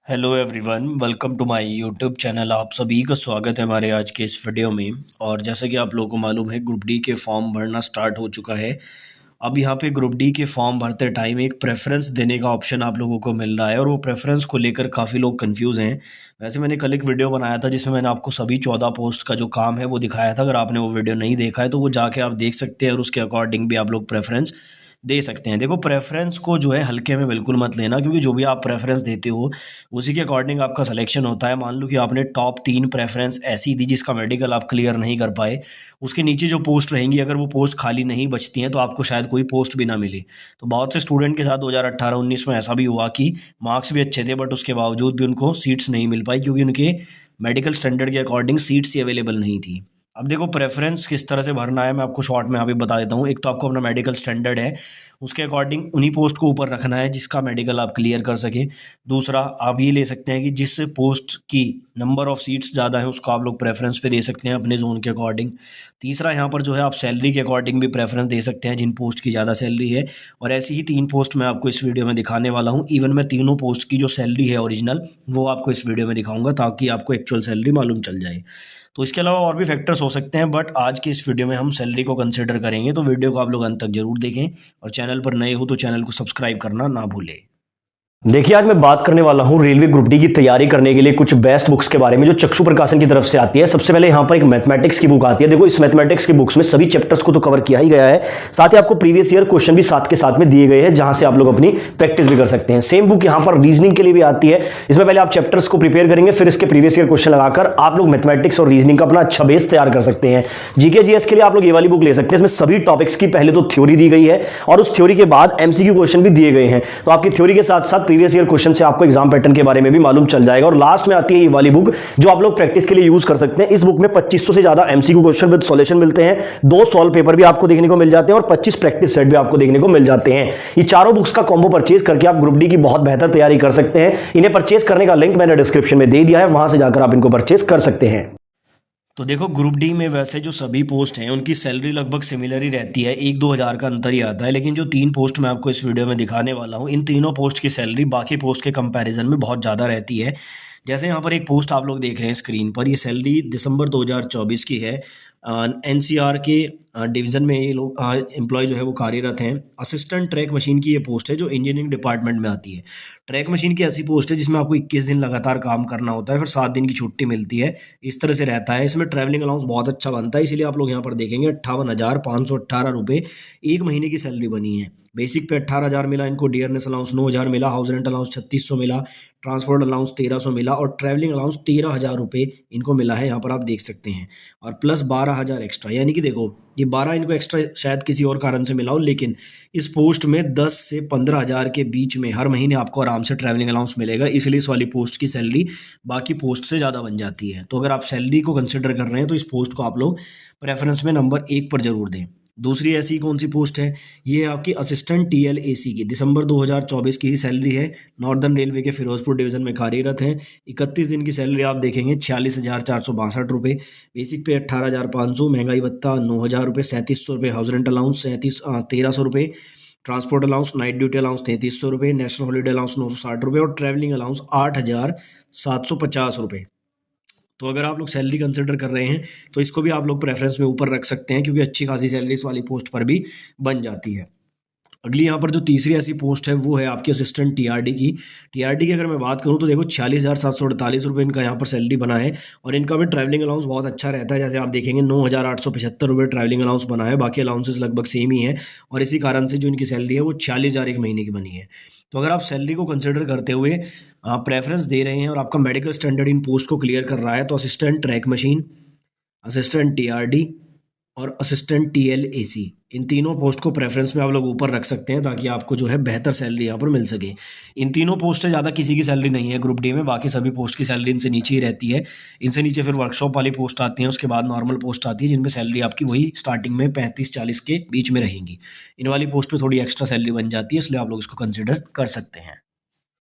Hello everyone, welcome to my YouTube channel. आप सभी का स्वागत है हमारे आज के इस वीडियो में। और जैसे कि आप लोगों को मालूम है, ग्रुप डी के फॉर्म भरना स्टार्ट हो चुका है। अब यहाँ पे ग्रुप डी के फॉर्म भरते टाइम एक प्रेफरेंस देने का ऑप्शन आप लोगों को मिल रहा है, और वो प्रेफरेंस को लेकर काफ़ी लोग कंफ्यूज हैं। वैसे मैंने कल एक वीडियो बनाया था जिसमें मैंने आपको सभी 14 पोस्ट का जो काम है वो दिखाया था। अगर आपने वो वीडियो नहीं देखा है तो वो जाके आप देख सकते हैं, और उसके अकॉर्डिंग भी आप लोग प्रेफरेंस दे सकते हैं। देखो, प्रेफरेंस को जो है हल्के में बिल्कुल मत लेना, क्योंकि जो भी आप प्रेफरेंस देते हो उसी के अकॉर्डिंग आपका सिलेक्शन होता है। मान लो कि आपने टॉप 3 प्रेफरेंस ऐसी दी जिसका मेडिकल आप क्लियर नहीं कर पाए, उसके नीचे जो पोस्ट रहेंगी अगर वो पोस्ट खाली नहीं बचती हैं तो आपको शायद कोई पोस्ट भी ना मिले। तो बहुत से स्टूडेंट के साथ 2018-19 में ऐसा भी हुआ कि मार्क्स भी अच्छे थे बट उसके बावजूद भी उनको सीट्स नहीं मिल पाई, क्योंकि उनके मेडिकल स्टैंडर्ड के अकॉर्डिंग सीट्स ही अवेलेबल नहीं थी। अब देखो, प्रेफरेंस किस तरह से भरना है मैं आपको शॉर्ट में यहाँ पे बता देता हूँ। एक तो आपको अपना मेडिकल स्टैंडर्ड है, उसके अकॉर्डिंग उन्हीं पोस्ट को ऊपर रखना है जिसका मेडिकल आप क्लियर कर सके। दूसरा, आप ये ले सकते हैं कि जिस पोस्ट की नंबर ऑफ सीट्स ज़्यादा है उसको आप लोग प्रेफरेंस पे दे सकते हैं अपने जोन के अकॉर्डिंग। तीसरा, यहाँ पर जो है आप सैलरी के अकॉर्डिंग भी प्रेफरेंस दे सकते हैं जिन पोस्ट की ज़्यादा सैलरी है। और ऐसी ही 3 पोस्ट मैं आपको इस वीडियो में दिखाने वाला हूँ। इवन मैं तीनों पोस्ट की जो सैलरी है ओरिजिनल वो आपको इस वीडियो में दिखाऊंगा, ताकि आपको एक्चुअल सैलरी मालूम चल जाए। तो इसके अलावा और भी फैक्टर्स हो सकते हैं, बट आज की इस वीडियो में हम सैलरी को कंसिडर करेंगे। तो वीडियो को आप लोग अंत तक जरूर देखें, और चैनल पर नए हो तो चैनल को सब्सक्राइब करना ना भूलें। देखिए, आज मैं बात करने वाला हूं रेलवे ग्रुप डी की तैयारी करने के लिए कुछ बेस्ट बुक्स के बारे में जो चक्षु प्रकाशन की तरफ से आती है। सबसे पहले यहां पर एक मैथमेटिक्स की बुक आती है। देखो, इस मैथमेटिक्स की बुक्स में सभी चैप्टर्स को तो कवर किया ही गया है, साथ ही आपको प्रीवियस ईयर क्वेश्चन भी साथ के साथ में दिए गए हैं, जहां से आप लोग अपनी प्रैक्टिस भी कर सकते हैं। सेम बुक यहां पर रीजनिंग के लिए भी आती है। इसमें पहले आप चैप्टर्स को प्रिपेयर करेंगे, फिर इसके प्रीवियस ईयर क्वेश्चन लगाकर आप लोग मैथमेटिक्स और रीजनिंग का अपना अच्छा बेस तैयार कर सकते हैं। जीके जीएस के लिए आप लोग ये वाली बुक ले सकते हैं। इसमें सभी टॉपिक्स की पहले तो थ्योरी दी गई है, और उस थ्योरी के बाद एमसीक्यू क्वेश्चन भी दिए गए हैं। तो आपकी थ्योरी के साथ साथ प्रीवियस ईयर क्वेश्चन से आपको एग्जाम पैटर्न के बारे में भी मालूम चल जाएगा। और लास्ट में आती है ये वाली बुक जो आप लोग प्रैक्टिस के लिए यूज कर सकते हैं। इस बुक में 2500 से ज्यादा एमसीक्यू क्वेश्चन विद सॉल्यूशन मिलते हैं, 2 सॉल्व पेपर भी आपको देखने को मिल जाते हैं, और 25 प्रैक्टिस सेट भी आपको देखने को मिल जाते हैं। ये चारों बुक्स का कॉम्बो परचेज करके आप ग्रुप डी की बहुत बेहतर तैयारी कर सकते हैं। इन्हें परचेज करने का लिंक मैंने डिस्क्रिप्शन में दे दिया है, वहां से जाकर आप इनको परचेज कर सकते हैं। तो देखो, ग्रुप डी में वैसे जो सभी पोस्ट हैं उनकी सैलरी लगभग सिमिलर ही रहती है, 1-2 हज़ार का अंतर ही आता है। लेकिन जो 3 पोस्ट मैं आपको इस वीडियो में दिखाने वाला हूँ, इन तीनों पोस्ट की सैलरी बाकी पोस्ट के कंपैरिजन में बहुत ज़्यादा रहती है। जैसे यहाँ पर एक पोस्ट आप लोग देख रहे हैं स्क्रीन पर, ये सैलरी दिसंबर 2024 की है। एनसीआर के डिवीज़न में ये लोग एम्प्लॉय जो है वो कार्यरत हैं। असिस्टेंट ट्रैक मशीन की ये पोस्ट है जो इंजीनियरिंग डिपार्टमेंट में आती है। ट्रैक मशीन की ऐसी पोस्ट है जिसमें आपको 21 दिन लगातार काम करना होता है, फिर 7 दिन की छुट्टी मिलती है। इस तरह से रहता है। इसमें ट्रैवलिंग अलाउंस बहुत अच्छा बनता है, इसीलिए आप लोग यहाँ पर देखेंगे 58,518 रुपये 1 महीने की सैलरी बनी है। बेसिक पे 18,000 मिला इनको, डियरनेस अलाउंस 9,000 मिला, हाउस रेंट अलाउंस 3600 मिला, ट्रांसपोर्ट अलाउंस 1300 मिला, और ट्रैवलिंग अलाउंस 13,000 रुपये इनको मिला है। यहाँ पर आप देख सकते हैं, और प्लस 12,000 एक्स्ट्रा, यानी कि देखो ये 12 इनको एक्स्ट्रा शायद किसी और कारण से मिला हो, लेकिन इस पोस्ट में 10 से 15,000 के बीच में हर महीने आपको आराम से ट्रैवलिंग अलाउंस मिलेगा। इसलिए इस वाली पोस्ट की सैलरी बाकी पोस्ट से ज़्यादा बन जाती है। तो अगर आप सैलरी को कंसिडर कर रहे हैं तो इस पोस्ट को आप लोग प्रेफरेंस में नंबर 1 पर जरूर दें। दूसरी ऐसी कौन सी पोस्ट है, ये आपकी असिस्टेंट टीएलएसी की दिसंबर 2024 की ही सैलरी है। नॉर्दर्न रेलवे के फिरोजपुर डिवीजन में कार्यरत हैं। 31 दिन की सैलरी आप देखेंगे 46,462 रुपये, बेसिक पे 18,500, महंगाई भत्ता 9,000 रुपये, 3700 रुपये, हाउस रेंट अलाउंस 1300 रुपये, transport allowance, night duty allowance 3300 रुपये, नेशनल हॉलीडे अलाउंस 960 रुपये, और ट्रैवलिंग अलाउंस 8,750 रुपये। तो अगर आप लोग सैलरी कंसिडर कर रहे हैं तो इसको भी आप लोग प्रेफरेंस में ऊपर रख सकते हैं, क्योंकि अच्छी खासी सैलरी इस वाली पोस्ट पर भी बन जाती है। अगली यहाँ पर जो तीसरी ऐसी पोस्ट है वो है आपकी असिस्टेंट टीआरडी की। टीआरडी की अगर मैं बात करूँ तो देखो 46,748 रुपये इनका यहाँ पर सैलरी बना है, और इनका भी ट्रैवलिंग अलाउंस बहुत अच्छा रहता है। जैसे आप देखेंगे 9,875 रुपये ट्रैवलिंग अलाउंस बना है, बाकी अलाउंसेस लगभग सेम ही है, और इसी कारण से जो इनकी सैलरी है वो 46,000 एक महीने की बनी है। तो अगर आप सैलरी को कंसिडर करते हुए आप प्रेफरेंस दे रहे हैं और आपका मेडिकल स्टैंडर्ड इन पोस्ट को क्लियर कर रहा है, तो assistant track machine, assistant TRD और असिस्टेंट टीएलएसी, इन तीनों पोस्ट को प्रेफरेंस में आप लोग ऊपर रख सकते हैं, ताकि आपको जो है बेहतर सैलरी यहाँ पर मिल सके। इन तीनों पोस्ट से ज़्यादा किसी की सैलरी नहीं है ग्रुप डी में, बाकी सभी पोस्ट की सैलरी इनसे नीचे ही रहती है। इनसे नीचे फिर वर्कशॉप वाली पोस्ट आती है, उसके बाद नॉर्मल पोस्ट आती है, जिनमें सैलरी आपकी वही स्टार्टिंग में 35-40 के बीच में रहेंगी। इन वाली पोस्ट पर थोड़ी एक्स्ट्रा सैलरी बन जाती है, इसलिए आप लोग इसको कंसिडर कर सकते हैं।